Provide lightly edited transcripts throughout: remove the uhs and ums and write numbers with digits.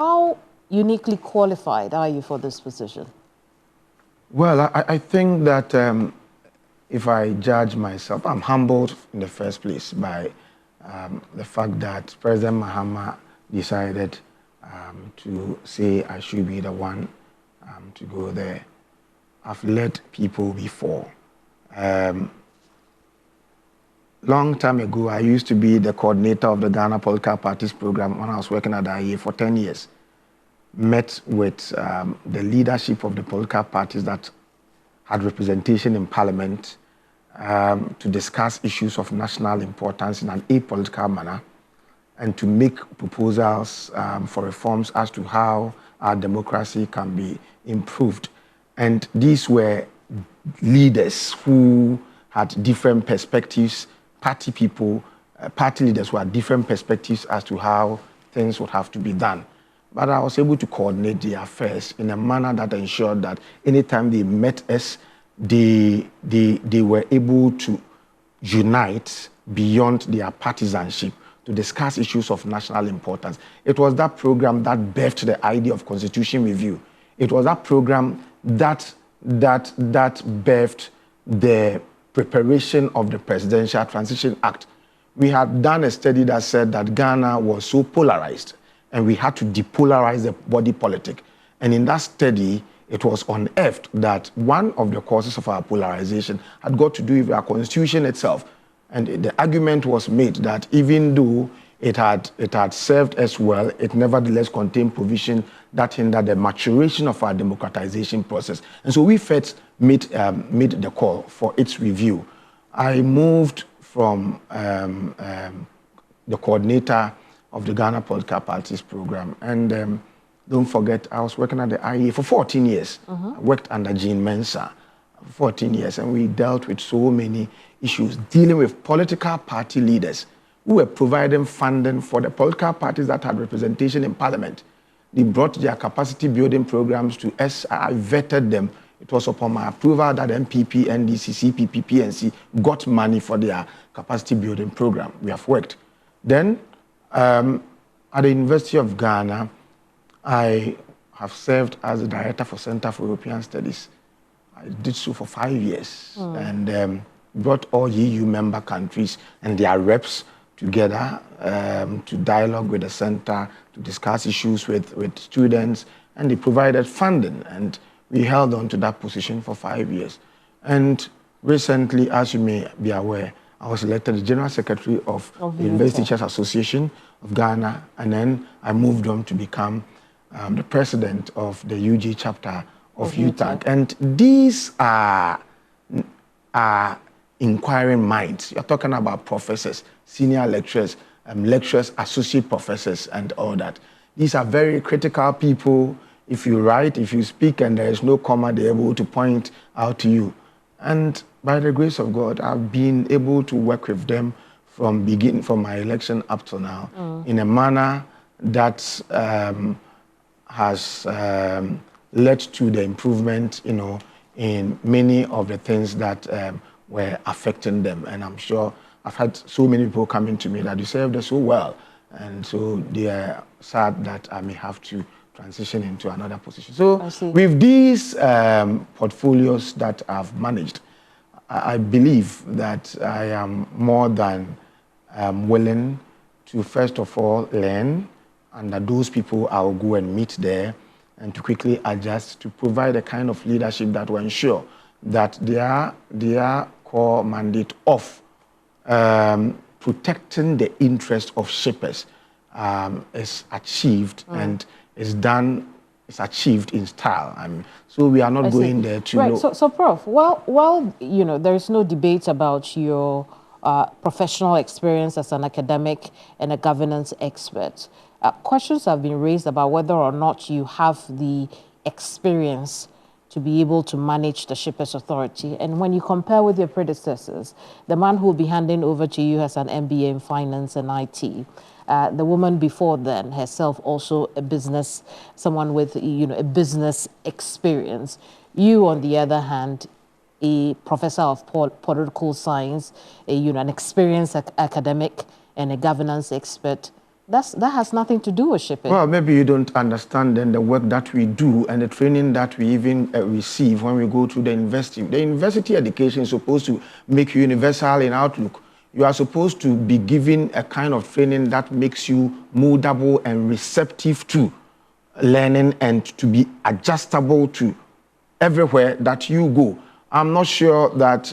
How uniquely qualified are you for this position? Well, I think that if I judge myself, I'm humbled in the first place by the fact that President Mahama decided to say I should be the one to go there. I've led people before. Long time ago, I used to be the coordinator of the Ghana Political Parties program when I was working at the IEA for 10 years. Met with the leadership of the political parties that had representation in Parliament to discuss issues of national importance in an apolitical manner and to make proposals for reforms as to how our democracy can be improved. And these were leaders who had different perspectives, party people, party leaders who had different perspectives as to how things would have to be done. But I was able to coordinate the affairs in a manner that ensured that anytime they met us, they were able to unite beyond their partisanship to discuss issues of national importance. It was that program that birthed the idea of constitution review. It was that program that birthed the preparation of the Presidential Transition Act. We had done a study that said that Ghana was so polarized and we had to depolarize the body politic. And in that study, it was unearthed that one of the causes of our polarization had got to do with our constitution itself. And the argument was made that even though it had served us well, it nevertheless contained provision that hindered the maturation of our democratization process. And so we first made the call for its review. I moved from the coordinator of the Ghana Political Parties program. And don't forget, I was working at the IEA for 14 years. I worked under Jean Mensah for 14 years, and we dealt with so many issues, dealing with political party leaders who were providing funding for the political parties that had representation in Parliament. They brought their capacity building programs to us. I vetted them. It was upon my approval that MPP, NDC, CPP, PNC got money for their capacity building program. We have worked. Then, at the University of Ghana, I have served as the director for Center for European Studies. I did so for 5 years and brought all EU member countries and their reps together to dialogue with the center, to discuss issues with students, and they provided funding. And we held on to that position for 5 years. And recently, as you may be aware, I was elected the General Secretary of the University Teachers Association of Ghana, and then I moved on to become the president of the UG chapter of UTAG. And these are inquiring minds. You're talking about professors, senior lecturers, lecturers, associate professors, and all that. These are very critical people. If you write, if you speak, and there is no comma, they're able to point out to you. And by the grace of God, I've been able to work with them from my election up to now in a manner that has led to the improvement, in many of the things that were affecting them. And I'm sure I've had so many people coming to me that you served us so well. And so they are sad that I may have to transition into another position. So with these portfolios that I've managed, I believe that I am more than willing to, first of all, learn, and that those people I will go and meet there, and to quickly adjust to provide a kind of leadership that will ensure that their core mandate of protecting the interest of shippers is achieved and is achieved in style. So we are not going there to... Right, so Prof, while there is no debate about your professional experience as an academic and a governance expert, questions have been raised about whether or not you have the experience to be able to manage the Shippers Authority. And when you compare with your predecessors, the man who will be handing over to you has an MBA in finance and IT. The woman before then, herself also someone with a business experience. You, on the other hand, a professor of political science, an experienced academic and a governance expert. That has nothing to do with shipping. Well, maybe you don't understand then the work that we do and the training that we even receive when we go to the university. The university education is supposed to make you universal in outlook. You are supposed to be given a kind of training that makes you moldable and receptive to learning and to be adjustable to everywhere that you go. I'm not sure that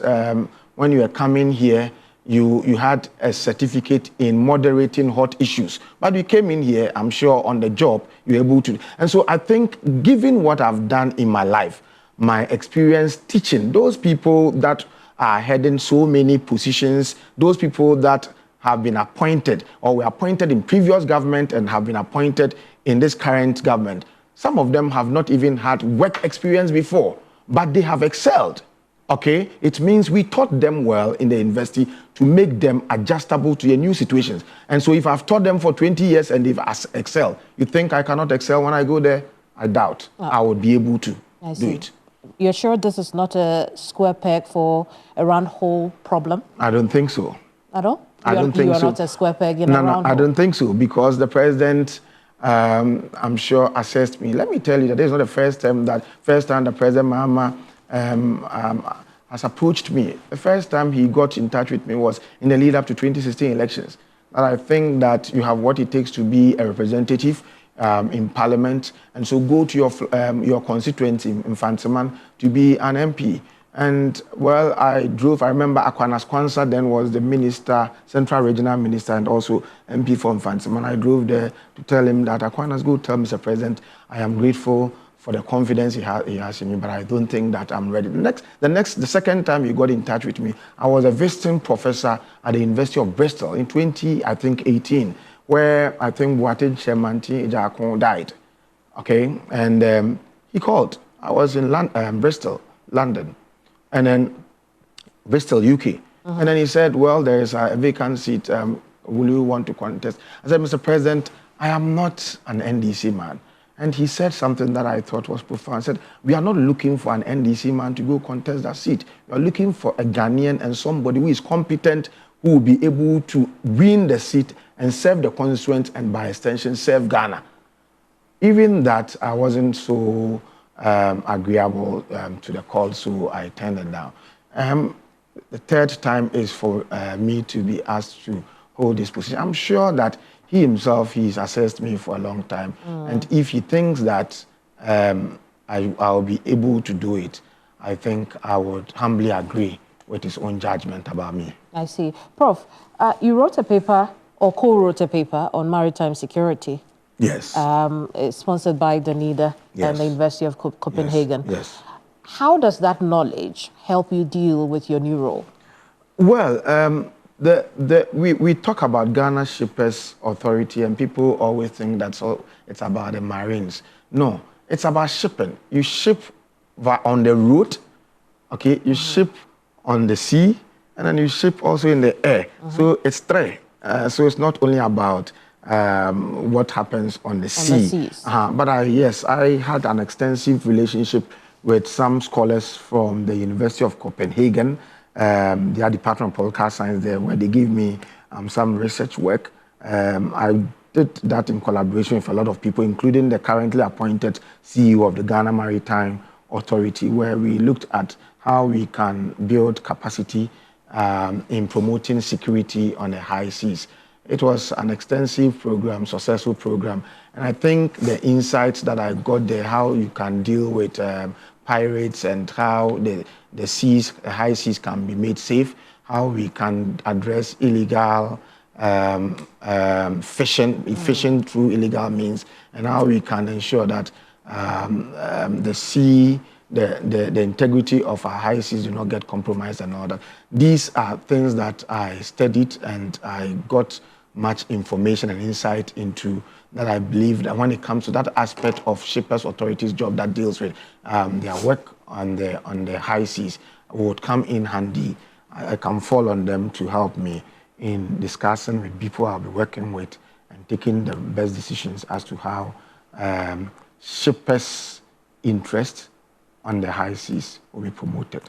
when you are coming here, you had a certificate in moderating hot issues, but you came in here, I'm sure on the job, you're able to. And so I think given what I've done in my life, my experience teaching, those people that are heading so many positions, those people that have been appointed or were appointed in previous government and have been appointed in this current government, some of them have not even had work experience before, but they have excelled. Okay, it means we taught them well in the university to make them adjustable to the new situations. And so if I've taught them for 20 years and they've excelled, you think I cannot excel when I go there? I doubt I would be able to do it. You're sure this is not a square peg for a round hole problem? I don't think so. At all? I don't think so. You are not a square peg in a round hole? No, I don't think so, because the president, I'm sure, assessed me. Let me tell you that this is not the first time the President Mahama has approached me. The first time he got in touch with me was in the lead up to 2016 elections. And I think that you have what it takes to be a representative in Parliament, and so go to your constituency in Fantiman to be an MP. And well, I remember Akwanas Kwanza then was the minister, Central Regional Minister, and also MP for Fantiman. I drove there to tell him that Akwanas, go tell Mr. President, I am grateful for the confidence he has in me, but I don't think that I'm ready. The second time he got in touch with me, I was a visiting professor at the University of Bristol in 2018, where I think Boateng Shemanti Ejakon died. Okay, and he called. I was in Bristol, London, and then Bristol, UK. And then he said, well, there is a vacant seat. Will you want to contest? I said, Mr. President, I am not an NDC man. And he said something that I thought was profound. He said, we are not looking for an NDC man to go contest that seat. We are looking for a Ghanaian and somebody who is competent, who will be able to win the seat and serve the constituents and by extension serve Ghana. Even that, I wasn't so agreeable to the call, so I turned it down. The third time is for me to be asked to hold this position. I'm sure that he himself, he's assessed me for a long time. And if he thinks that I'll be able to do it, I think I would humbly agree with his own judgment about me. I see. Prof, you wrote a paper or co-wrote a paper on maritime security. Yes. It's sponsored by Dunedin and the University of Copenhagen. Yes. How does that knowledge help you deal with your new role? Well, we talk about Ghana Shippers Authority, and people always think that's all it's about the Marines. No, it's about shipping. You ship on the road, okay? You ship on the sea, and then you ship also in the air. So it's three. So it's not only about what happens on the sea. The seas. But yes, I had an extensive relationship with some scholars from the University of Copenhagen, their Department of Political Science there, where they gave me some research work. I did that in collaboration with a lot of people, including the currently appointed CEO of the Ghana Maritime Authority, where we looked at how we can build capacity in promoting security on the high seas. It was an extensive program, successful program, and I think the insights that I got there, how you can deal with pirates and how the high seas can be made safe, how we can address illegal fishing through illegal means, and how we can ensure that the integrity of our high seas do not get compromised and all that. These are things that I studied and I got much information and insight into, that I believe that when it comes to that aspect of Shippers Authority's job that deals with their work on the high seas would come in handy. I can fall on them to help me in discussing with people I'll be working with and taking the best decisions as to how shippers' interest on the high seas will be promoted.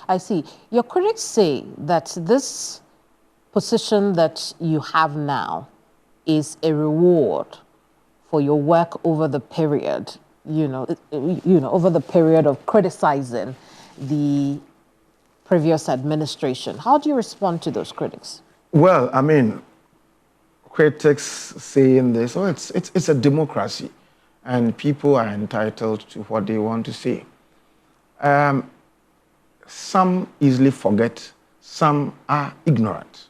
I see. Your critics say that this position that you have now is a reward for your work over the period, over the period of criticizing the previous administration. How do you respond to those critics? Well, I mean, critics saying this, oh, it's a democracy, and people are entitled to what they want to say. Some easily forget, some are ignorant.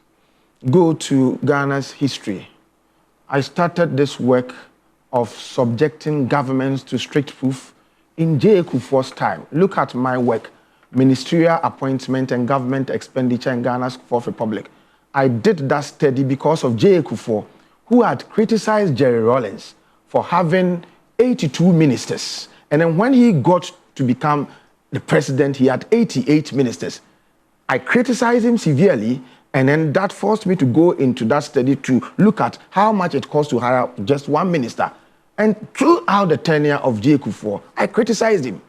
Go to Ghana's history. I started this work of subjecting governments to strict proof in J. Kufuor's time. Look at my work, ministerial appointment and government expenditure in Ghana's Fourth Republic. I did that study because of J. Kufuor, who had criticized Jerry Rawlings for having 82 ministers. And then when he got to become the president, he had 88 ministers. I criticized him severely, and then that forced me to go into that study to look at how much it costs to hire just one minister. And throughout the tenure of J. Kufuor, I criticized him.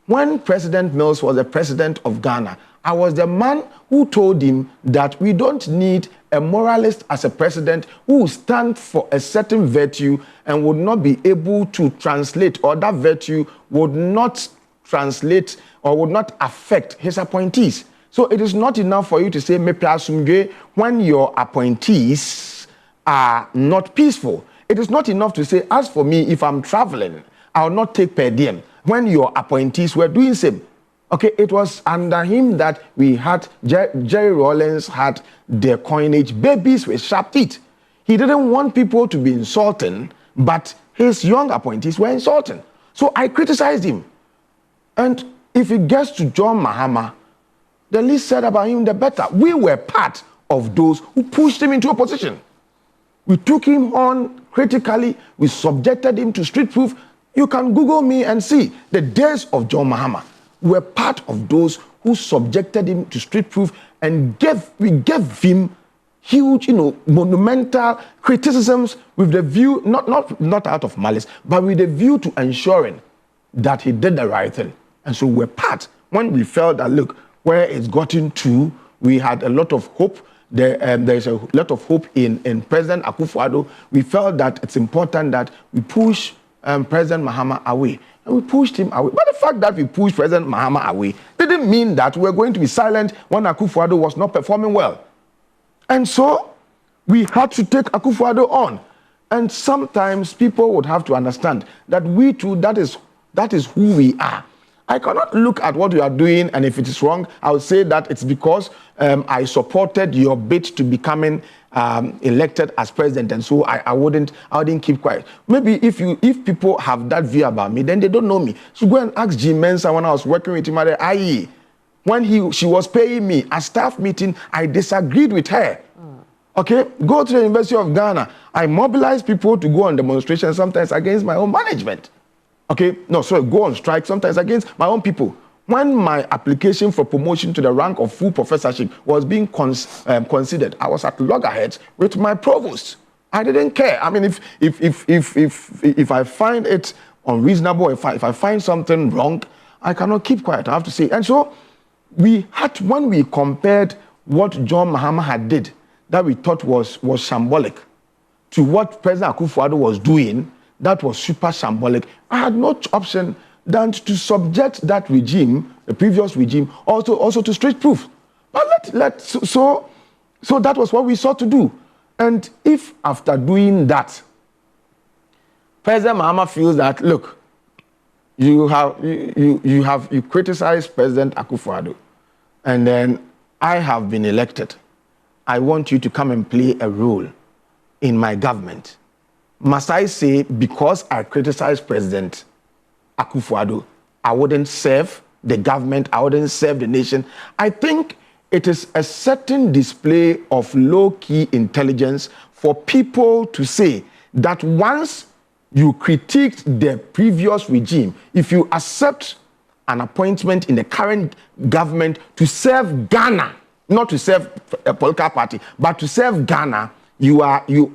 When President Mills was the president of Ghana, I was the man who told him that we don't need a moralist as a president who will stand for a certain virtue and would not be able to translate, or that virtue would not translate or would not affect his appointees. So it is not enough for you to say mepe asumdwe when your appointees are not peaceful. It is not enough to say, as for me, if I'm traveling, I'll not take per diem when your appointees were doing same. Okay, it was under him that we had, Jerry Rawlings had the coinage babies with sharp teeth. He didn't want people to be insulting, but his young appointees were insulting. So I criticized him. And if it gets to John Mahama, the least said about him, the better. We were part of those who pushed him into opposition. We took him on critically. We subjected him to street proof. You can Google me and see the days of John Mahama. We were part of those who subjected him to street proof, and we gave him huge, monumental criticisms with the view, not out of malice, but with the view to ensuring that he did the right thing. And so we're part. When we felt that, look, where it's gotten to, we had a lot of hope. There's a lot of hope in President Akufo-Addo. We felt that it's important that we push President Mahama away. And we pushed him away. But the fact that we pushed President Mahama away didn't mean that we're going to be silent when Akufo-Addo was not performing well. And so we had to take Akufo-Addo on. And sometimes people would have to understand that we too, that is who we are. I cannot look at what you are doing, and if it is wrong, I would say that it's because I supported your bid to becoming elected as president, and so I wouldn't keep quiet. Maybe if people have that view about me, then they don't know me. So go and ask Jim Mensah when I was working with him at the IE. When she was paying me a staff meeting, I disagreed with her. Okay, go to the University of Ghana. I mobilized people to go on demonstrations, sometimes against my own management. Okay, no, sorry, go on strike, sometimes against my own people. When my application for promotion to the rank of full professorship was being considered, I was at loggerheads with my provost. I didn't care. I mean, if I find it unreasonable, if I find something wrong, I cannot keep quiet, I have to say. And so when we compared what John Mahama had did, that we thought was shambolic, to what President Akufo-Addo was doing, that was super shambolic. I had no option than to subject that regime, the previous regime, also to street proof. But so that was what we sought to do. And if after doing that, President Mahama feels that, look, you criticized President Akufo-Addo, and then I have been elected. I want you to come and play a role in my government. Must I say, because I criticized President Akufo-Addo, I wouldn't serve the government, I wouldn't serve the nation? I think it is a certain display of low-key intelligence for people to say that once you critiqued the previous regime, if you accept an appointment in the current government to serve Ghana, not to serve a political party, but to serve Ghana, you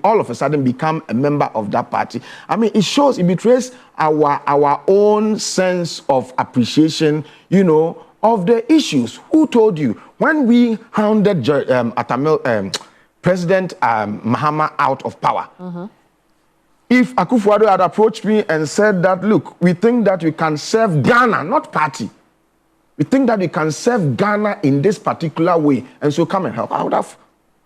all of a sudden become a member of that party. I mean, it betrays our own sense of appreciation, of the issues. Who told you? When we hounded President Mahama out of power. If Akufo-Addo had approached me and said that, look, we think that we can serve Ghana, not party. We think that we can serve Ghana in this particular way, and so come and help, I would have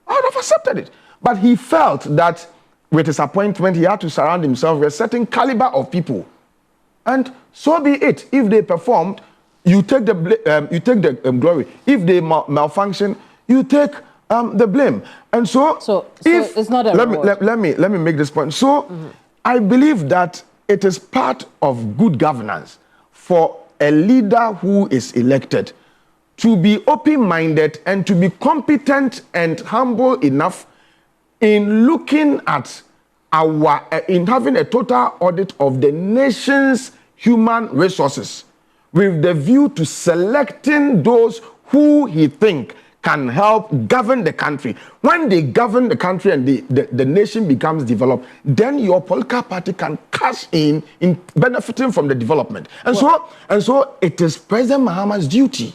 accepted it. But he felt that with his appointment, he had to surround himself with a certain caliber of people. And so be it. If they performed, you take the glory. If they malfunction, you take the blame. And so it's not a reward. Let me make this point. So I believe that it is part of good governance for a leader who is elected to be open-minded and to be competent and humble enough in looking at in having a total audit of the nation's human resources with the view to selecting those who he think can help govern the country. When they govern the country and the nation becomes developed, then your political party can cash in benefiting from the development. And so it is President Mahama's duty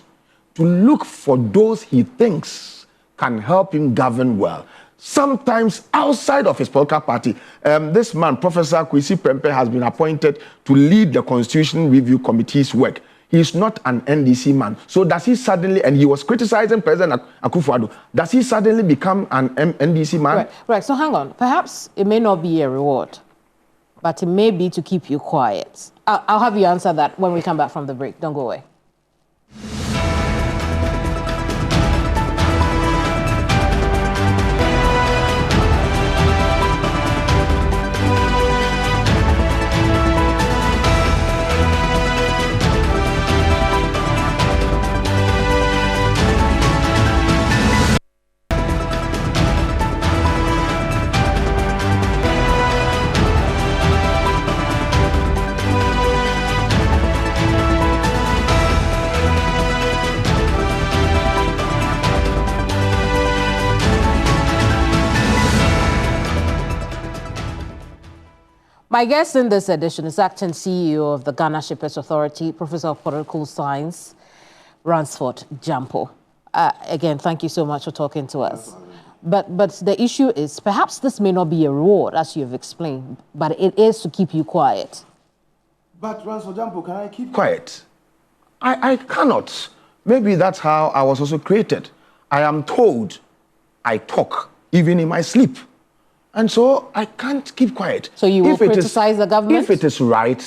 to look for those he thinks can help him govern well. Sometimes outside of his political party. This man, Professor Kwesi Prempeh, has been appointed to lead the Constitution Review Committee's work. He's not an NDC man. So does he suddenly, and he was criticizing President Akufo-Addo, does he suddenly become an NDC man? Right. So hang on. Perhaps it may not be a reward, but it may be to keep you quiet. I'll have you answer that when we come back from the break. Don't go away. My guest in this edition is Acting CEO of the Ghana Shippers Authority, Professor of Political Science, Ransford Gyampo. Again, thank you so much for talking to us. But the issue is, perhaps this may not be a reward, as you've explained, but it is to keep you quiet. But Ransford Gyampo, can I keep quiet? I cannot. Maybe that's how I was also created. I am told I talk, even in my sleep. And so I can't keep quiet. So you will criticize the government? If it is right,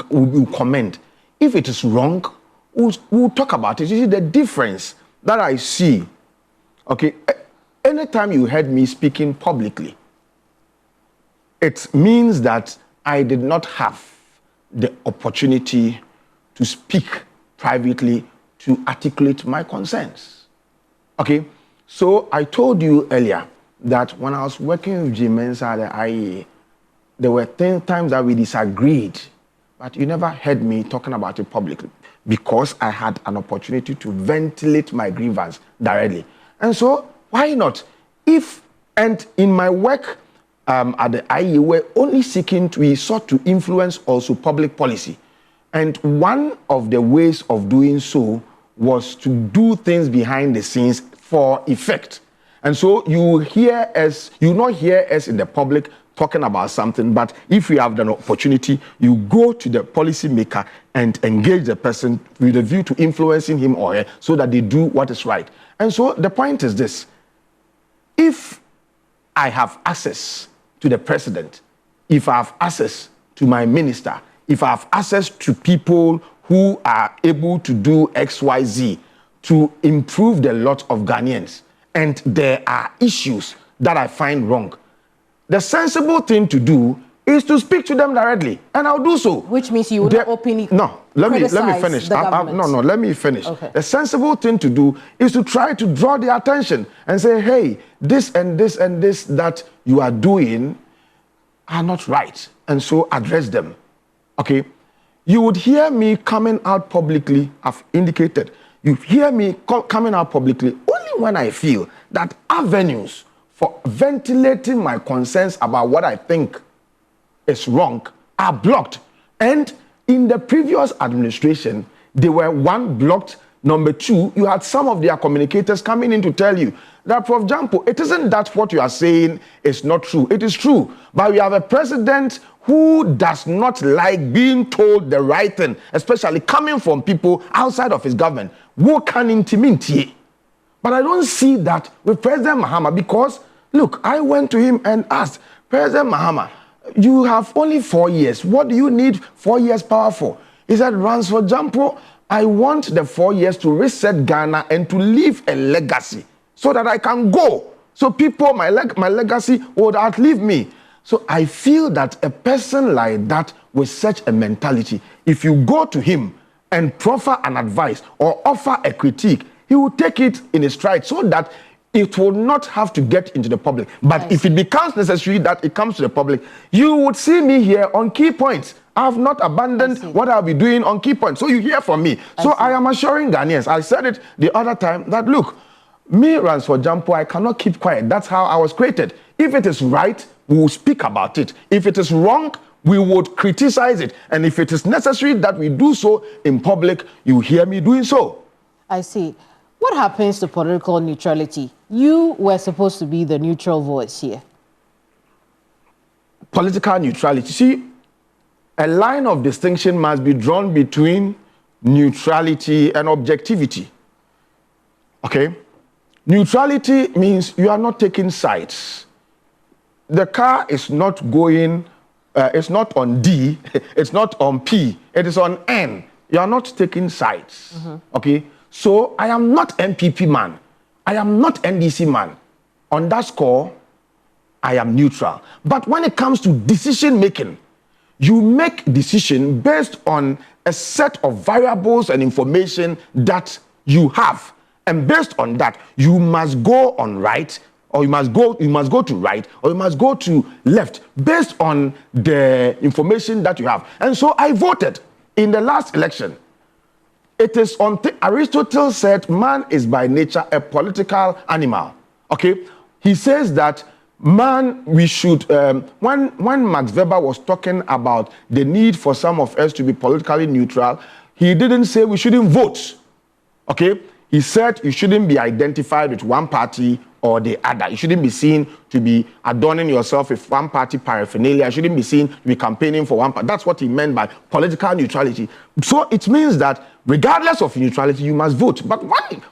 we'll comment. If it is wrong, we'll talk about it. You see, the difference that I see, okay, anytime you heard me speaking publicly, it means that I did not have the opportunity to speak privately to articulate my concerns. Okay, so I told you earlier that when I was working with Jim Mensah at the IEA, there were 10 times that we disagreed, but you never heard me talking about it publicly because I had an opportunity to ventilate my grievance directly. And so, why not? And in my work at the IEA, we sought to influence also public policy. And one of the ways of doing so was to do things behind the scenes for effect. And so you will not hear us in the public talking about something, but if you have the opportunity, you go to the policymaker and engage the person with a view to influencing him or her so that they do what is right. And so the point is this: if I have access to the president, if I have access to my minister, if I have access to people who are able to do X, Y, Z to improve the lot of Ghanaians, and there are issues that I find wrong, the sensible thing to do is to speak to them directly, and I'll do so. Which means you would not openly let me finish. Let me finish. Okay. The sensible thing to do is to try to draw their attention and say, hey, this and this and this that you are doing are not right, and so address them. Okay? You would hear me coming out publicly, I've indicated, you hear me coming out publicly only when I feel that avenues for ventilating my concerns about what I think is wrong are blocked. And in the previous administration, they were one, blocked. Number two, you had some of their communicators coming in to tell you that, Prof Gyampo, it isn't that what you are saying is not true. It is true. But we have a president who does not like being told the right thing, especially coming from people outside of his government. Who can intimidate? But I don't see that with President Mahama because, look, I went to him and asked, President Mahama, you have only 4 years. What do you need 4 years power for? He said, Ransford Gyampo, I want the 4 years to reset Ghana and to leave a legacy so that I can go. So people, my legacy would outlive me. So I feel that a person like that with such a mentality, if you go to him and proffer an advice or offer a critique, he will take it in his stride so that it will not have to get into the public. But if it becomes necessary that it comes to the public, you would see me here on key points. I have not abandoned what I'll be doing on key points. So you hear from me. So I am assuring Ghanaians. I said it the other time that, look, me, Ransford Gyampo, I cannot keep quiet. That's how I was created. If it is right, we will speak about it. If it is wrong, we would criticize it. And if it is necessary that we do so in public, you hear me doing so. I see. What happens to political neutrality? You were supposed to be the neutral voice here. Political neutrality. See, a line of distinction must be drawn between neutrality and objectivity. Okay? Neutrality means you are not taking sides. The car is not going, it's not on D, it's not on P, it is on N. You are not taking sides. Okay? So I am not MPP man. I am not NDC man. On that score, I am neutral. But when it comes to decision making, you make decision based on a set of variables and information that you have. And based on that, you must go on right, or you must go to right, or you must go to left, based on the information that you have. And so I voted in the last election. It is on Aristotle said man is by nature a political animal. Okay? He says that man, we should, when Max Weber was talking about the need for some of us to be politically neutral, he didn't say we shouldn't vote. Okay? He said you shouldn't be identified with one party or the other. You shouldn't be seen to be adorning yourself with one party paraphernalia. You shouldn't be seen to be campaigning for one party. That's what he meant by political neutrality. So it means that regardless of neutrality, you must vote. But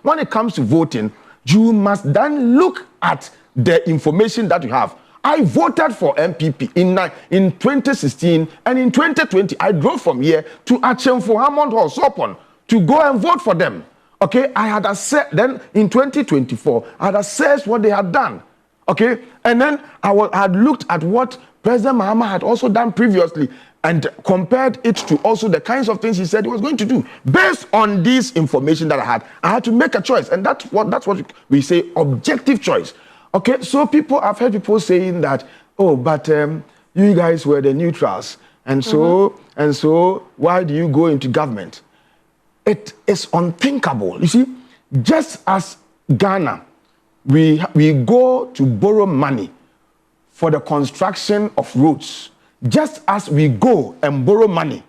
when it comes to voting, you must then look at the information that you have. I voted for MPP in 2016, and in 2020, I drove from here to Achemfo Hammond Hall, Sopon, to go and vote for them. Okay, I had assessed, then in 2024, I had assessed what they had done. Okay, and then I had looked at what President Mahama had also done previously and compared it to also the kinds of things he said he was going to do. Based on this information that I had to make a choice. And that's what we say, objective choice. Okay, so I've heard people saying that, oh, but you guys were the neutrals. And so why do you go into government? It is unthinkable. You see, just as Ghana, we go to borrow money for the construction of roads, just as we go and borrow money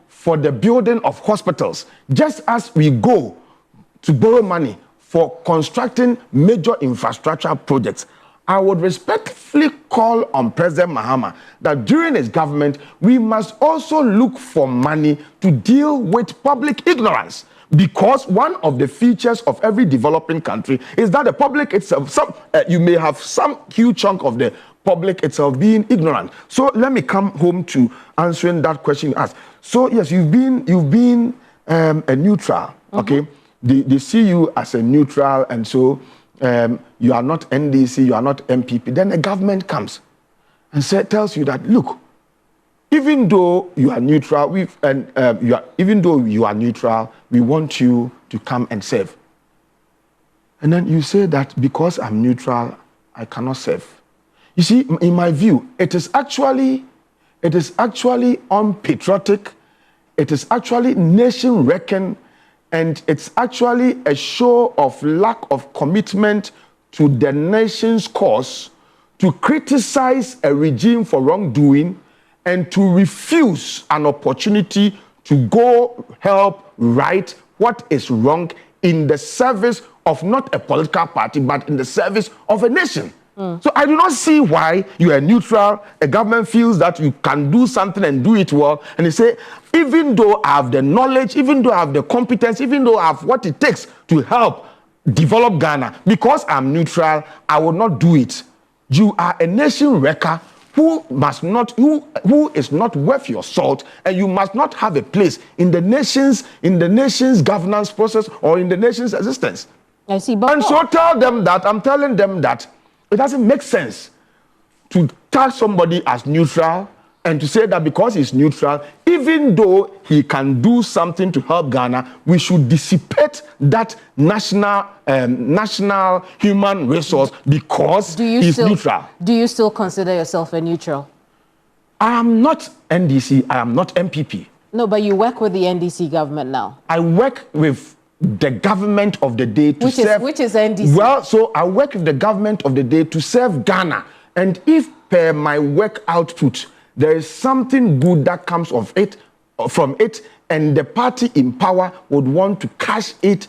for the building of hospitals, just as we go to borrow money for constructing major infrastructure projects, I would respectfully call on President Mahama that during his government, we must also look for money to deal with public ignorance. Because one of the features of every developing country is that the public itself, you may have some huge chunk of the public itself being ignorant. So let me come home to answering that question you asked. So yes, you've been a neutral, okay? They see you as a neutral, and so you are not NDC, you are not MPP. Then the government comes and tells you that, look, even though you are neutral, we want you to come and serve. And then you say that because I'm neutral, I cannot serve. You see, in my view, it is actually unpatriotic, it is actually nation-wrecking, and it's actually a show of lack of commitment to the nation's cause to criticize a regime for wrongdoing and to refuse an opportunity to go help right what is wrong in the service of not a political party, but in the service of a nation. So I do not see why you are neutral. A government feels that you can do something and do it well, and they say, even though I have the knowledge, even though I have the competence, even though I have what it takes to help develop Ghana, because I'm neutral, I will not do it. You are a nation wrecker who is not worth your salt, and you must not have a place in the nation's governance process or in the nation's existence. I see, but and so tell them that, I'm telling them that it doesn't make sense to tag somebody as neutral and to say that because he's neutral, even though he can do something to help Ghana, we should dissipate that national human resource because he's neutral. Do you still consider yourself a neutral? I am not NDC, I am not MPP. No, but you work with the NDC government now. I work with the government of the day to serve. Which is NDC? Well, so I work with the government of the day to serve Ghana. And if per my work output, there is something good that comes from it, and the party in power would want to cash it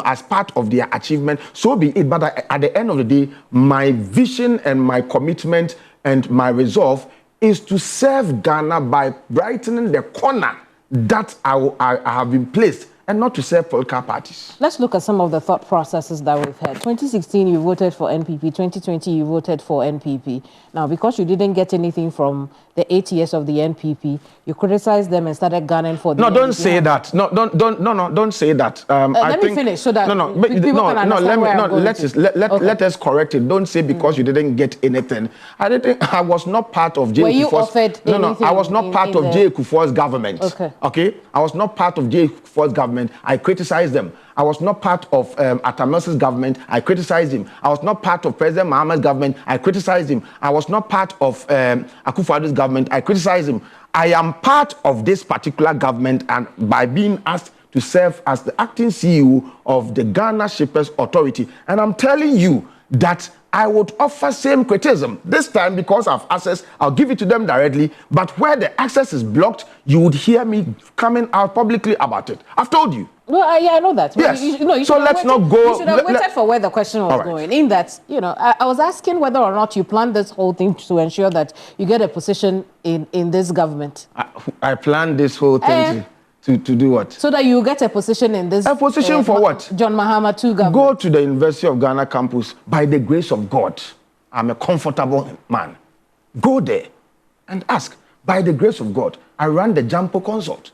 as part of their achievement, so be it. But at the end of the day, my vision and my commitment and my resolve is to serve Ghana by brightening the corner that I have been placed, and not to serve political parties. Let's look at some of the thought processes that we've had. 2016, you voted for NPP. 2020, you voted for NPP. Now, because you didn't get anything from the 8 years of the NPP, you criticized them and started gunning for the NPP. Don't say that. No, don't say that. Let me finish so that people can understand where I'm going to. Let us correct it. Don't say because you didn't get anything. I was not part of J. Were you offered anything? I was not part of J. Kufuor's government. Okay. I was not part of J. Kufuor's government. I criticized them. I was not part of Atamel's government. I criticized him. I was not part of President Mahamad's government. I criticized him. I was not part of Akufo-Addo's government. I criticized him. I am part of this particular government, and by being asked to serve as the acting CEO of the Ghana Shippers Authority. And I'm telling you that I would offer same criticism. This time, because of access, I'll give it to them directly. But where the access is blocked, you would hear me coming out publicly about it. I've told you. Well, yeah, I know that. Yes. So let's not go. You should have waited for where the question was going. In that, I was asking whether or not you planned this whole thing to ensure that you get a position in this government. I planned this whole thing to do what? So that you get a position in this... A position for what? John Mahama II government. Go to the University of Ghana campus. By the grace of God, I'm a comfortable man. Go there and ask. By the grace of God, I ran the Gyampo consult.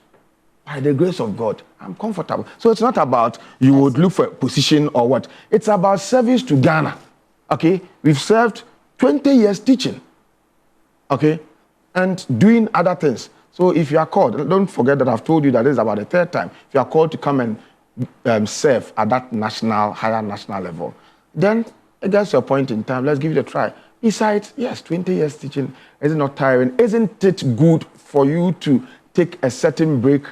By the grace of God, I'm comfortable. So it's not about you would look for a position or what. It's about service to Ghana. Okay? We've served 20 years teaching. Okay? And doing other things. So if you are called, don't forget that I've told you that this is about the third time. If you are called to come and serve at that higher national level, then it gets to a point in time, let's give it a try. Besides, yes, 20 years teaching, is it not tiring? Isn't it good for you to take a certain break,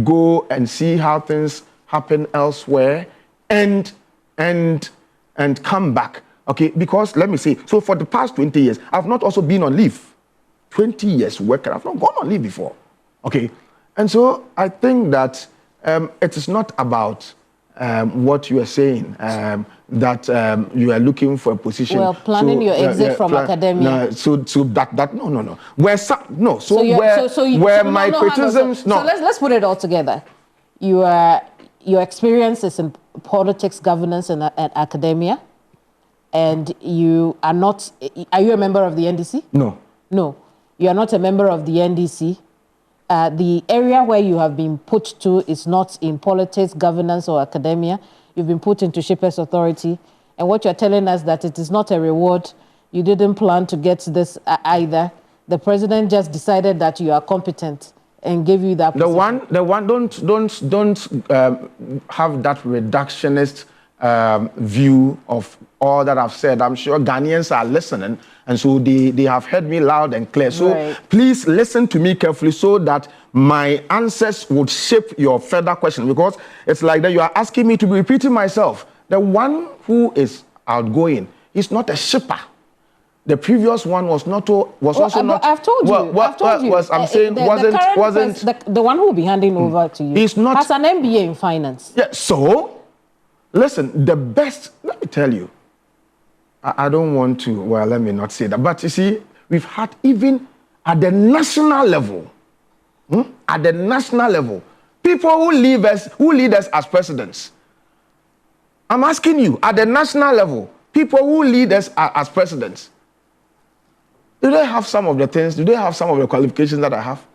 go and see how things happen elsewhere, and come back? Okay, because let me say, so for the past 20 years, I've not also been on leave. 20 years working, I've not gone on leave before. Okay, and so I think that it is not about what you are saying, that you are looking for a position. Well, planning your exit from academia. No, so that no. Where my criticisms. So let's put it all together. Your experience is in politics, governance, and academia, and you are not. Are you a member of the NDC? No. No. You are not a member of the NDC. The area where you have been put to is not in politics, governance, or academia. You've been put into Shippers Authority. And what you're telling us that it is not a reward. You didn't plan to get this either. The president just decided that you are competent and gave you that position. The one, don't have that reductionist view of all that I've said. I'm sure Ghanaians are listening, and so they have heard me loud and clear. So please listen to me carefully so that my answers would shape your further question, because it's like that you are asking me to be repeating myself. The one who is outgoing is not a shipper. The previous one was not. Also not. I've told you. I've told you. I'm saying wasn't. The one who will be handing over to you. He's not. Has an MBA in finance. Yeah. So Listen, the best, let me tell you, I don't want to, well, let me not say that, but you see, we've had even at the national level, at the national level, people who lead us as presidents. I'm asking you, at the national level, people who lead us as presidents, do they have some of the things, do they have some of the qualifications that I have?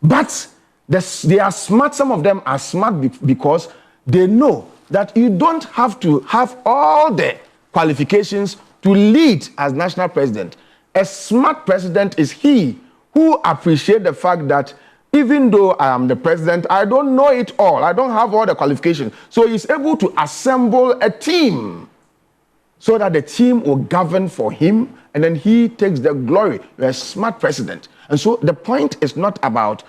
But they are smart, some of them are smart because they know that you don't have to have all the qualifications to lead as national president. A smart president is he who appreciates the fact that even though I am the president, I don't know it all. I don't have all the qualifications. So he's able to assemble a team so that the team will govern for him, and then he takes the glory. You're a smart president. And so the point is not about,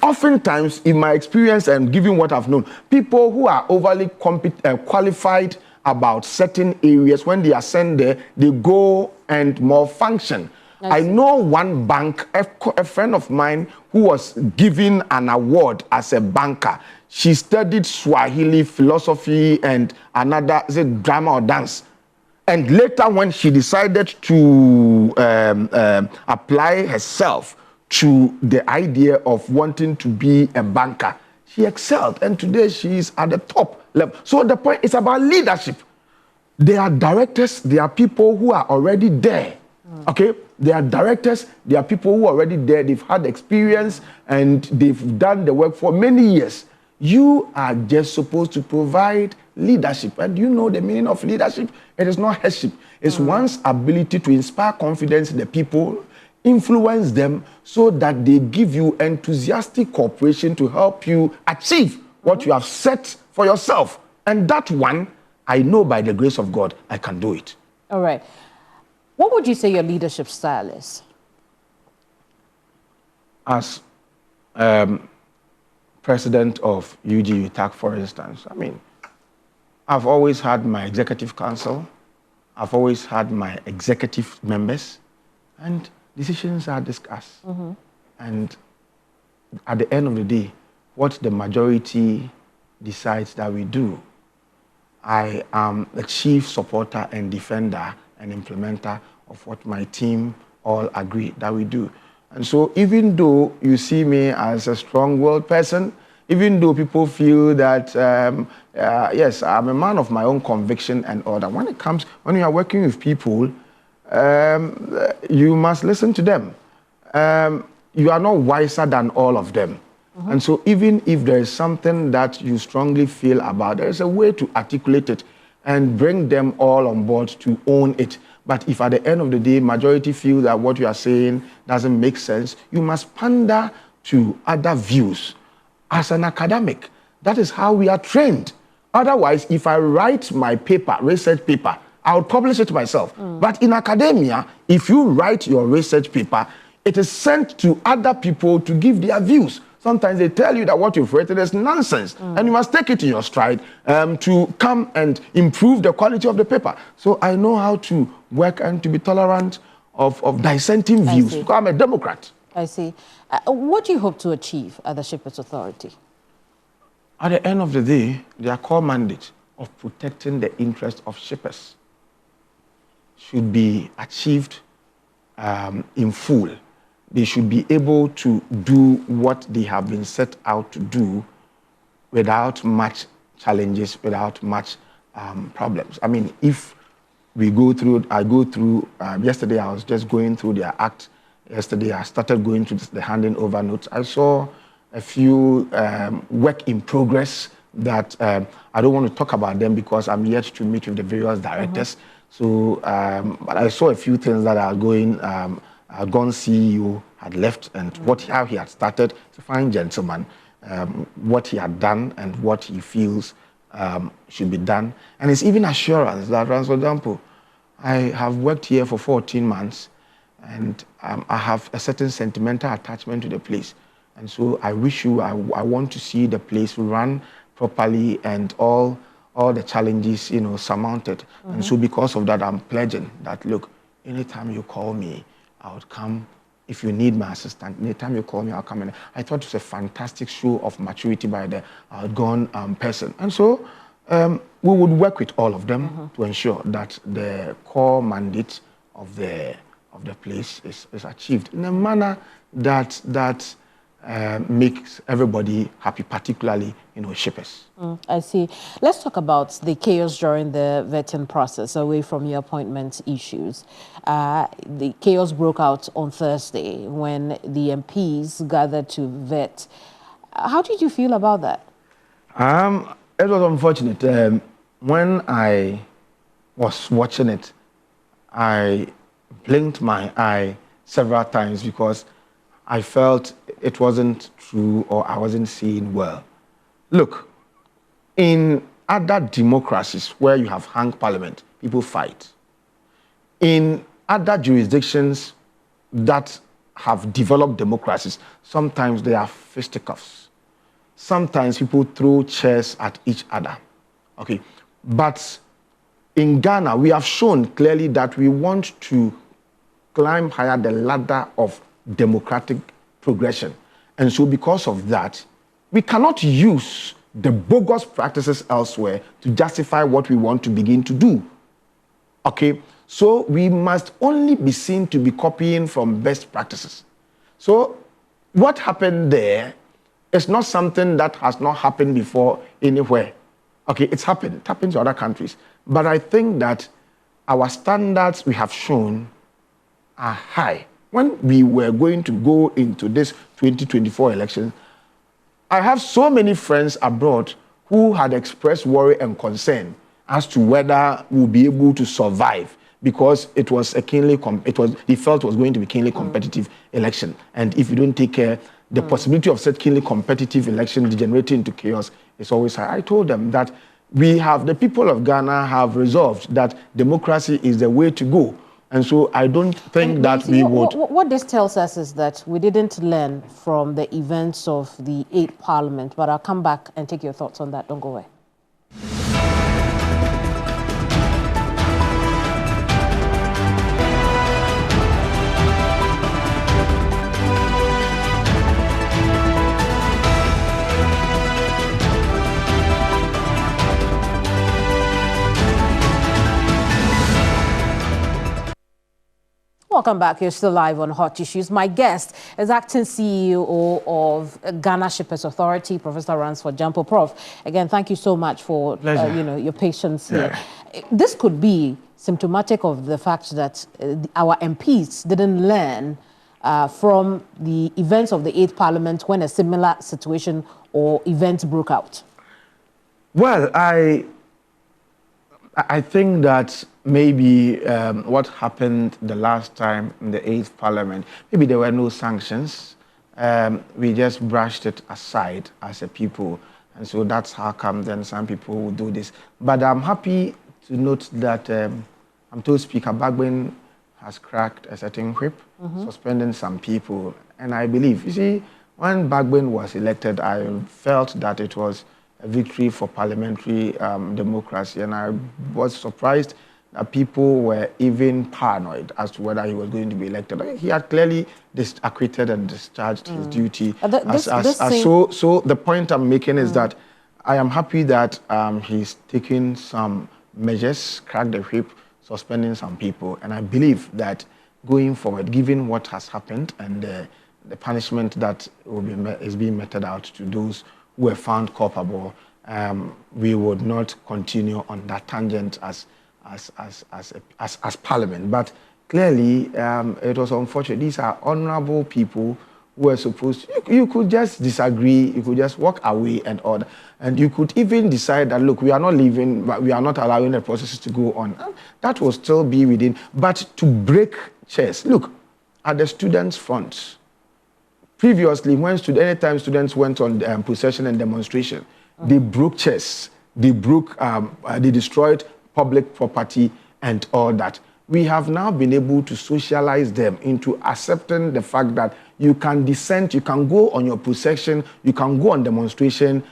oftentimes in my experience and given what I've known, people who are overly qualified about certain areas, when they are sent there, they go and malfunction. I know one bank, a friend of mine who was given an award as a banker. She studied Swahili, philosophy, and another, is it drama or dance? And later when she decided to apply herself to the idea of wanting to be a banker, she excelled. And today she is at the top level. So the point is about leadership. There are directors, there are people who are already there. Okay? There are directors, there are people who are already there. They've had experience and they've done the work for many years. You are just supposed to provide leadership. And you know the meaning of leadership? It is not headship. It's one's ability to inspire confidence in the people, influence them so that they give you enthusiastic cooperation to help you achieve what you have set for yourself. And that one, I know by the grace of God, I can do it. All right. What would you say your leadership style is? As president of UG-UTAC, for instance, I mean, I've always had my executive council. I've always had my executive members, and decisions are discussed. And at the end of the day, what the majority decides that we do, I am the chief supporter and defender and implementer of what my team all agree that we do. And so even though you see me as a strong-willed person, even though people feel that, yes, I'm a man of my own conviction and order, when you are working with people, you must listen to them. You are not wiser than all of them. And so even if there is something that you strongly feel about, there is a way to articulate it and bring them all on board to own it. But if at the end of the day, majority feel that what you are saying doesn't make sense, you must pander to other views. As an academic, that is how we are trained. Otherwise, if I write my paper, research paper, I'll publish it myself. But in academia, if you write your research paper, it is sent to other people to give their views. Sometimes they tell you that what you've written is nonsense, and you must take it in your stride to come and improve the quality of the paper. So I know how to work and to be tolerant of dissenting views, because I'm a Democrat. I see. What do you hope to achieve at the Shippers Authority? At the end of the day, their core mandate of protecting the interests of shippers should be achieved in full. They should be able to do what they have been set out to do without much challenges, without much problems. I mean, if we go through, yesterday I was just going through their act. Yesterday I started going through the handing over notes. I saw a few work in progress that I don't want to talk about them because I'm yet to meet with the various directors. So, but I saw a few things that are going, our gone CEO had left, and how he had started. It's a fine gentleman, what he had done and what he feels should be done. And it's even assurance that Ransford Gyampo, I have worked here for 14 months, and I have a certain sentimental attachment to the place. And so I want to see the place run properly and all the challenges, surmounted. And so because of that, I'm pledging that, look, anytime you call me, I would come. If you need my assistant, anytime you call me, I'll come in. I thought it was a fantastic show of maturity by the outgone person. And so We would work with all of them to ensure that the core mandate of the place is achieved in a manner that makes everybody happy, particularly shippers. I see. Let's talk about the chaos during the vetting process, away from your appointment issues. The chaos broke out on Thursday when the MPs gathered to vet. How did you feel about that? It was unfortunate. When I was watching it, I blinked my eye several times because I felt it wasn't true or I wasn't seeing well. Look, in other democracies where you have hung parliament, people fight. In other jurisdictions that have developed democracies, sometimes there are fisticuffs. Sometimes people throw chairs at each other. Okay, but in Ghana, we have shown clearly that we want to climb higher the ladder of democratic progression. And so because of that, we cannot use the bogus practices elsewhere to justify what we want to begin to do. Okay, so we must only be seen to be copying from best practices. So what happened there is not something that has not happened before anywhere. Okay, it's happened. It happens in other countries. But I think that our standards we have shown are high. When we were going to go into this 2024 election, I have so many friends abroad who had expressed worry and concern as to whether we'll be able to survive because it was a keenly they felt it was going to be keenly competitive election. And if you don't take care, the possibility of such keenly competitive election degenerating into chaos is always high. I told them that the people of Ghana have resolved that democracy is the way to go. And so I don't think that we would... What this tells us is that we didn't learn from the events of the 8th Parliament, but I'll come back and take your thoughts on that. Don't go away. Welcome back. You're still live on Hot Issues. My guest is Acting CEO of Ghana Shippers Authority, Professor Ransford Gyampo. Prof, again, thank you so much for your patience here. This could be symptomatic of the fact that our MPs didn't learn from the events of the 8th Parliament when a similar situation or event broke out. Well, I think that maybe what happened the last time in the 8th Parliament, maybe there were no sanctions. We just brushed it aside as a people. And so that's how come then some people will do this. But I'm happy to note that I'm told Speaker Bagbin has cracked a certain whip, suspending some people. And I believe, you see, when Bagbin was elected, I felt that it was a victory for parliamentary democracy. And I was surprised that people were even paranoid as to whether he was going to be elected. He had clearly acquitted and discharged his duty. So the point I'm making is that I am happy that he's taking some measures, cracked the whip, suspending some people. And I believe that going forward, given what has happened and the punishment that is being meted out to those who were found culpable, we would not continue on that tangent as Parliament. But clearly, it was unfortunate. These are honorable people who are supposed to, you could just disagree, you could just walk away and order. And you could even decide that, look, we are not leaving, but we are not allowing the processes to go on. That will still be within. But to break chairs, look, at the students' front, previously, anytime students went on procession and demonstration, they broke chairs, they destroyed public property and all that. We have now been able to socialize them into accepting the fact that you can dissent, you can go on your procession, you can go on demonstration,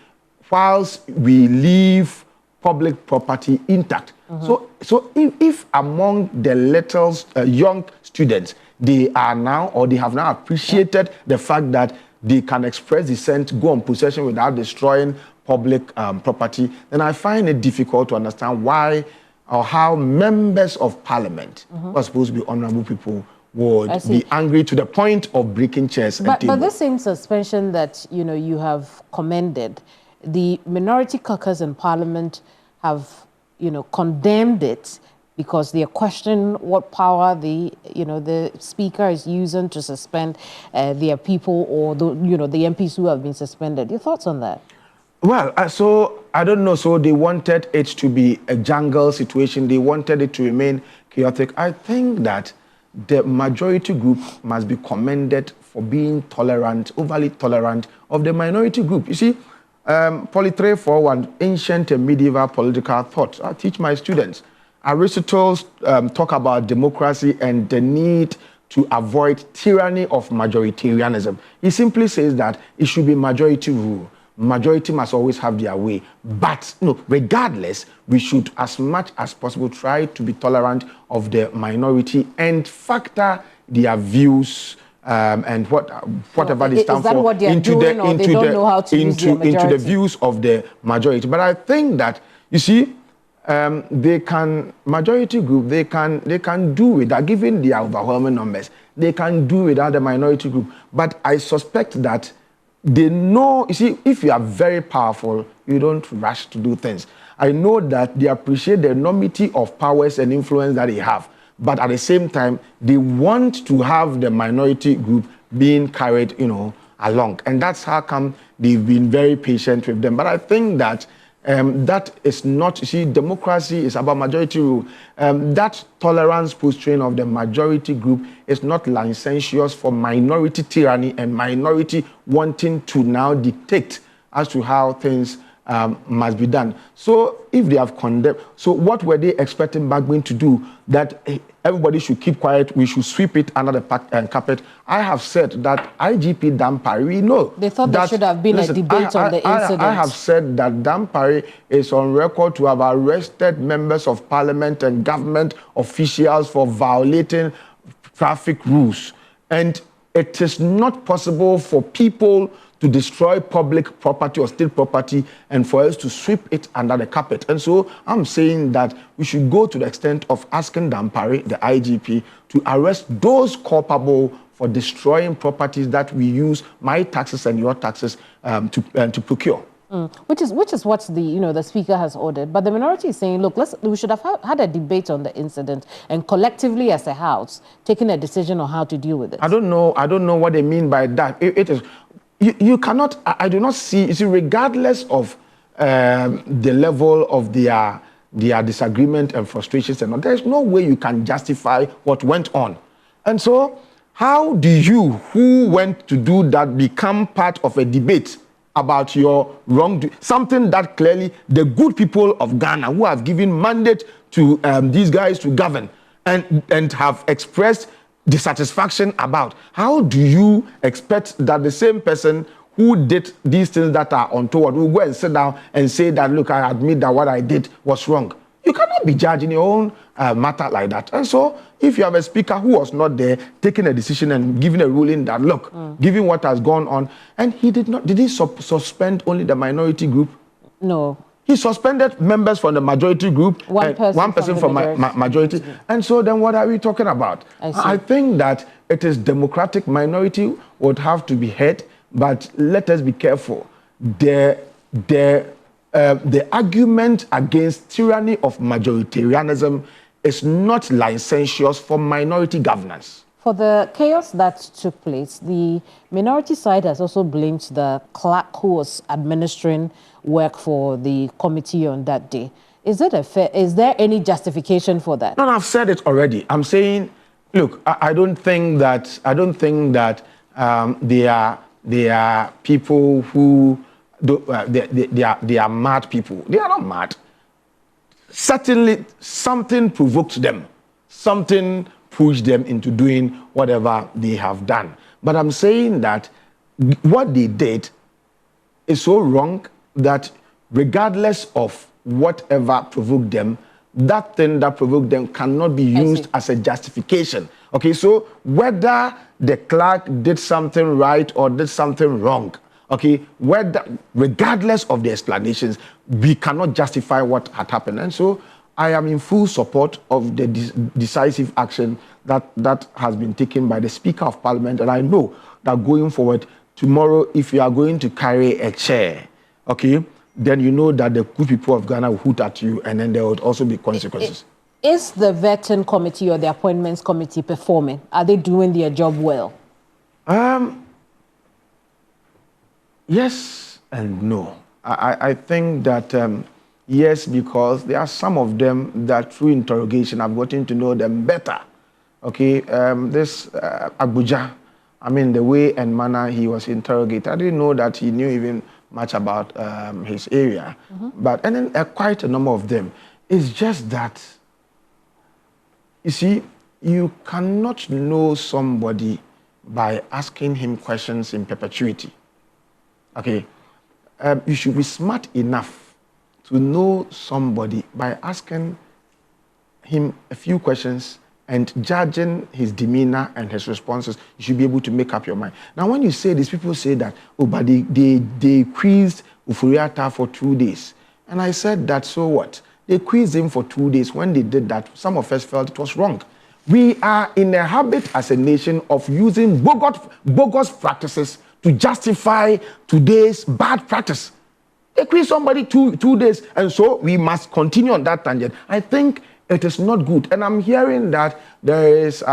whilst we leave public property intact. So if among the little young students, they have now appreciated the fact that they can express dissent, go on procession without destroying public property, then I find it difficult to understand why or how members of parliament, who are supposed to be honorable people, would be angry to the point of breaking chairs and tables. But this same suspension that, you know, you have commended, the minority caucus in parliament have, you know, condemned it because they question what power the speaker is using to suspend their people or the MPs who have been suspended. Your thoughts on that? Well, so I don't know. So they wanted it to be a jungle situation. They wanted it to remain chaotic. I think that the majority group must be commended for being tolerant, overly tolerant of the minority group. You see, Poly 341, ancient and medieval political thought. I teach my students. Aristotle's talk about democracy and the need to avoid tyranny of majoritarianism. He simply says that it should be majority rule. Majority must always have their way. But no, regardless, we should, as much as possible, try to be tolerant of the minority and factor their views and whatever they stand for into the views of the majority. But I think that, you see, majority group, they can do without, given the overwhelming numbers, they can do without the minority group. But I suspect that they know, you see, if you are very powerful, you don't rush to do things. I know that they appreciate the enormity of powers and influence that they have, but at the same time, they want to have the minority group being carried, along. And that's how come they've been very patient with them. But I think that that is not, you see, democracy is about majority rule. That tolerance posturing of the majority group is not licentious for minority tyranny and minority wanting to now dictate as to how things must be done. So if they have condemned, so what were they expecting Bagbin to do? That everybody should keep quiet, we should sweep it under the carpet. I have said that IGP Dampari, no. They thought there should have been a debate on the incident. I have said that Dampari is on record to have arrested members of parliament and government officials for violating traffic rules. And it is not possible for people to destroy public property or state property and for us to sweep it under the carpet. And so I'm saying that we should go to the extent of asking Dampari, the IGP, to arrest those culpable for destroying properties that we use my taxes and your taxes to procure. Which is what the speaker has ordered. But the minority is saying, look, we should have had a debate on the incident and collectively as a house taking a decision on how to deal with it. I don't know what they mean by that. It is. You cannot, I do not see, you see, regardless of the level of their disagreement and frustrations and all, there's no way you can justify what went on. And so, how do you, who went to do that, become part of a debate about your wrongdoing? Something that clearly the good people of Ghana who have given mandate to these guys to govern and have expressed dissatisfaction about. How do you expect that the same person who did these things that are untoward will go and sit down and say that, look, I admit that what I did was wrong? You cannot be judging your own matter like that. And so if you have a speaker who was not there taking a decision and giving a ruling that, look, given what has gone on, and he did he suspend only the minority group? No. He suspended members from the majority group, one person from majority. And so then what are we talking about? I think that it is democratic. Minority would have to be heard, but let us be careful. The argument against tyranny of majoritarianism is not licentious for minority governance. For the chaos that took place, the minority side has also blamed the clerk who was administering work for the committee on that day. Is there any justification for that? No, I've said it already. I'm saying, look, I don't think that they are people who they are mad people. They are not mad. Certainly, something provoked them. Something pushed them into doing whatever they have done. But I'm saying that what they did is so wrong that regardless of whatever provoked them, that thing that provoked them cannot be used as a justification. Okay, so whether the clerk did something right or did something wrong, Okay, regardless of the explanations, we cannot justify what had happened. And so I am in full support of the decisive action that has been taken by the Speaker of Parliament. And I know that going forward, tomorrow, if you are going to carry a chair, okay, then you know that the good people of Ghana will hoot at you, and then there would also be consequences. Is the vetting committee or the appointments committee performing? Are they doing their job well? Yes and no. I think that yes, because there are some of them that through interrogation I've gotten to know them better. Okay, this Abuja, I mean, the way and manner he was interrogated, I didn't know that he knew even much about his area. But, and then quite a number of them. It's just that, you see, you cannot know somebody by asking him questions in perpetuity. Okay, you should be smart enough to know somebody by asking him a few questions and judging his demeanor and his responses. You should be able to make up your mind. Now, when you say this, people say that, oh, but they quizzed Ufuriata for 2 days. And I said that, so what? They quizzed him for 2 days. When they did that, some of us felt it was wrong. We are in a habit as a nation of using bogus practices to justify today's bad practice. They quiz somebody two days, and so we must continue on that tangent. I think it is not good. And I'm hearing that there is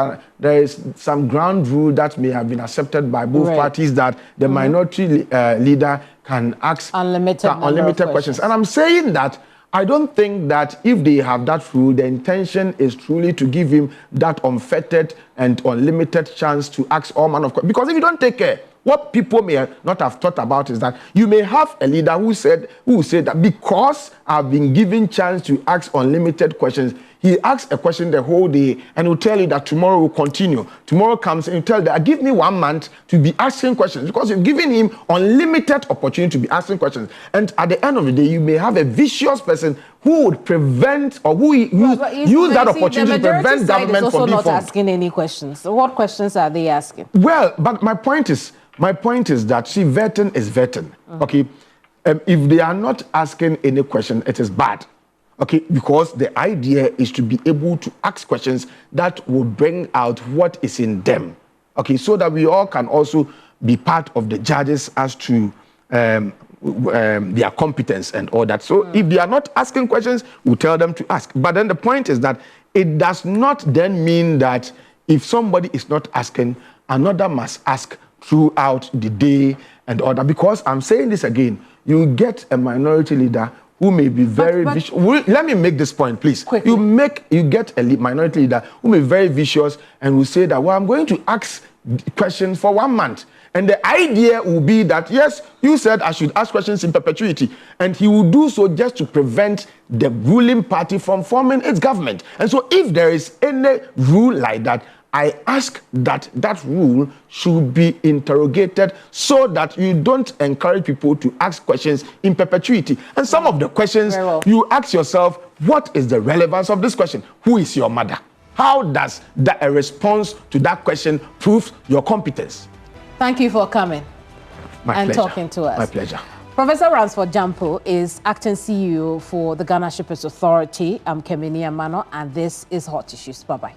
some ground rule that may have been accepted by both parties that the minority leader can ask unlimited questions. And I'm saying that I don't think that if they have that rule, the intention is truly to give him that unfettered and unlimited chance to ask all manner of questions. Because if you don't take care, what people may not have thought about is that you may have a leader who said that because I've been given chance to ask unlimited questions, he asks a question the whole day and will tell you that tomorrow will continue. Tomorrow comes and you tell that, give me 1 month to be asking questions, because you're giving him unlimited opportunity to be asking questions. And at the end of the day, you may have a vicious person who would prevent or who use that opportunity to prevent government from being not asking any questions. So what questions are they asking? Well, but my point is that, see, vetting is vetting. Okay, if they are not asking any question, it is bad. Okay, because the idea is to be able to ask questions that will bring out what is in them. Okay, so that we all can also be part of the judges as to their competence and all that. So if they are not asking questions, we'll tell them to ask. But then the point is that it does not then mean that if somebody is not asking, another must ask throughout the day and all that. Because I'm saying this again, you get a minority leader who may be very vicious. Let me make this point, please. Quickly. You get a minority leader who may be very vicious and will say that, well, I'm going to ask questions for 1 month. And the idea will be that, yes, you said I should ask questions in perpetuity. And he will do so just to prevent the ruling party from forming its government. And so if there is any rule like that, I ask that that rule should be interrogated so that you don't encourage people to ask questions in perpetuity. And some of the questions, you ask yourself, what is the relevance of this question? Who is your mother? How does a response to that question prove your competence? Thank you for coming and talking to us. My pleasure. Professor Ransford Gyampo is acting CEO for the Ghana Shippers Authority. I'm Kemini Amano, and this is Hot Issues. Bye-bye.